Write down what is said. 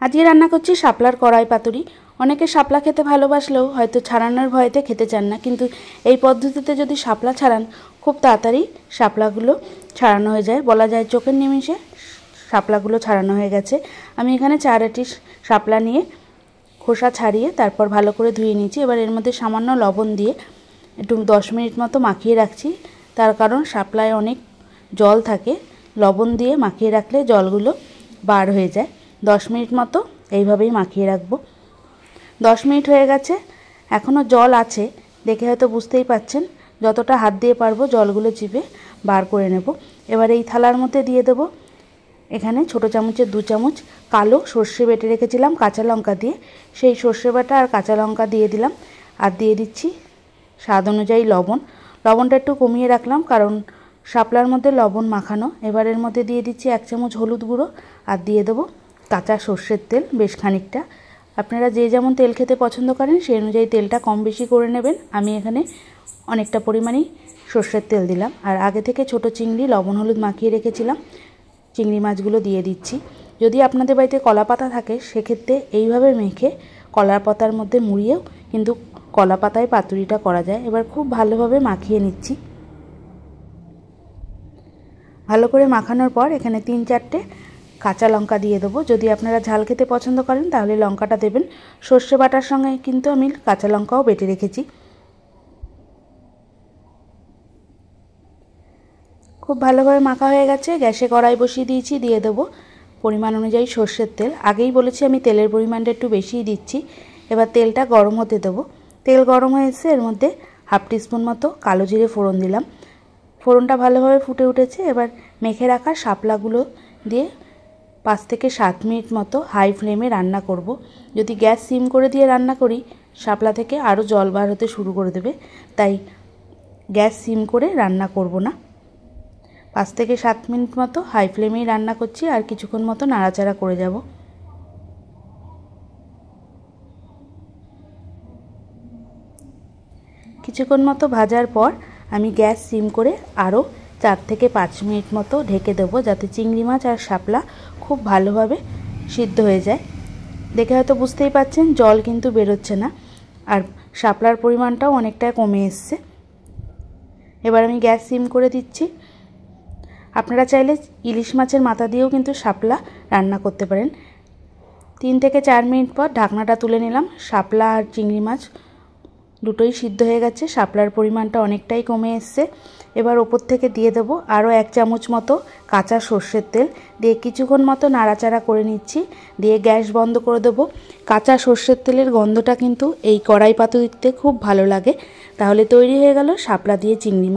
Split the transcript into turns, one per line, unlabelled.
আজকে রান্না করছি শাপলার কড়াই পাতুরি। অনেকে শাপলা খেতে ভালোবাসলেও হয়তো ছাড়ানোর ভয়েতে খেতে চান না, কিন্তু এই পদ্ধতিতে যদি শাপলা ছাড়ান খুব তাড়াতাড়ি শাপলাগুলো ছাড়ানো হয়ে যায়। বলা যায় চোখের নিমেষে শাপলাগুলো ছাড়ানো হয়ে গেছে। আমি এখানে 4 আটি শাপলা নিয়ে খোসা ছাড়িয়ে তারপর ভালো করে ধুয়ে নিয়েছি। এবার এর মধ্যে সামান্য লবণ দিয়ে একটু 10 মিনিট মতো মাখিয়ে রাখছি। তার কারণ শাপলায় অনেক জল থাকে, লবণ দিয়ে মাখিয়ে রাখলে জলগুলো বার হয়ে যায়। 10 মিনিট মতো এইভাবেই মাখিয়ে রাখবো। 10 মিনিট হয়ে গেছে, এখনও জল আছে, দেখে হয়তো বুঝতেই পাচ্ছেন। যতটা হাত দিয়ে পারবো জলগুলো চিপে বার করে নেব। এবার এই থালার মধ্যে দিয়ে দেবো এখানে ছোটো চামচের 2 চামচ কালো সর্ষে বেটে রেখেছিলাম কাঁচা লঙ্কা দিয়ে, সেই সর্ষে বাটা আর কাঁচা লঙ্কা দিয়ে দিলাম। আর দিয়ে দিচ্ছি স্বাদ অনুযায়ী লবণ। লবণটা একটু কমিয়ে রাখলাম কারণ শাপলার মধ্যে লবণ মাখানো। এবার এর মধ্যে দিয়ে দিচ্ছি 1 চামচ হলুদ গুঁড়ো আর দিয়ে দেবো কাঁচা সর্ষের তেল বেশ খানিকটা। আপনারা যে যেমন তেল খেতে পছন্দ করেন সেই অনুযায়ী তেলটা কম বেশি করে নেবেন। আমি এখানে অনেকটা পরিমাণেই সর্ষের তেল দিলাম। আর আগে থেকে ছোট চিংড়ি লবণ হলুদ মাখিয়ে রেখেছিলাম, চিংড়ি মাছগুলো দিয়ে দিচ্ছি। যদি আপনাদের বাড়িতে কলা পাতা থাকে সেক্ষেত্রে এইভাবে মেখে কলার পাতার মধ্যে মুড়িয়েও কিন্তু কলা পাতায় পাতুরিটা করা যায়। এবার খুব ভালোভাবে মাখিয়ে নিচ্ছি। ভালো করে মাখানোর পর এখানে 3-4টে কাঁচা লঙ্কা দিয়ে দেবো। যদি আপনারা ঝাল খেতে পছন্দ করেন তাহলে লঙ্কাটা দেবেন। সর্ষে বাটার সঙ্গে কিন্তু আমি কাঁচা লঙ্কাও বেটে রেখেছি। খুব ভালোভাবে মাখা হয়ে গেছে। গ্যাসে কড়াই বসিয়ে দিয়েছি, দিয়ে দেবো পরিমাণ অনুযায়ী সর্ষের তেল। আগেই বলেছি আমি তেলের পরিমাণটা একটু বেশিই দিচ্ছি। এবার তেলটা গরম হতে দেবো। তেল গরম হয়ে এসে এর মধ্যে 1/2 টিস্পুন মতো কালো জিরে ফোড়ন দিলাম। ফোড়নটা ভালোভাবে ফুটে উঠেছে। এবার মেখে রাখা শাপলাগুলো দিয়ে 5 থেকে 7 মিনিট মতো হাই ফ্লেমে রান্না করব। যদি গ্যাস সিম করে দিয়ে রান্না করি শাপলা থেকে আরও জল বার হতে শুরু করে দেবে, তাই গ্যাস সিম করে রান্না করব না। 5 থেকে 7 মিনিট মতো হাই ফ্লেমেই রান্না করছি আর কিছুক্ষণ মতো নাড়াচাড়া করে যাব। কিছুক্ষণ মতো ভাজার পর আমি গ্যাস সিম করে আরও 4 থেকে 5 মিনিট মতো ঢেকে দেবো, যাতে চিংড়ি মাছ আর শাপলা খুব ভালোভাবে সিদ্ধ হয়ে যায়। দেখে হয়তো বুঝতেই পাচ্ছেন জল কিন্তু বেরোচ্ছে না, আর শাপলার পরিমাণটাও অনেকটাই কমে এসছে। এবার আমি গ্যাস সিম করে দিচ্ছি। আপনারা চাইলে ইলিশ মাছের মাথা দিয়েও কিন্তু শাপলা রান্না করতে পারেন। 3 থেকে 4 মিনিট পর ঢাকনাটা তুলে নিলাম। শাপলা আর চিংড়ি মাছ দুটোই সিদ্ধ হয়ে গেছে, শাপলার পরিমাণটা অনেকটাই কমে এসছে। এবার ওপর থেকে দিয়ে দেবো আরও 1 চামচ মতো কাঁচা সর্ষের তেল, দিয়ে কিছুক্ষণ মতো নাড়াচাড়া করে নিচ্ছি, দিয়ে গ্যাস বন্ধ করে দেবো। কাঁচা সর্ষের তেলের গন্ধটা কিন্তু এই কড়াই পাতুরিতে খুব ভালো লাগে। তাহলে তৈরি হয়ে গেল শাপলা দিয়ে চিংড়ি মাছ।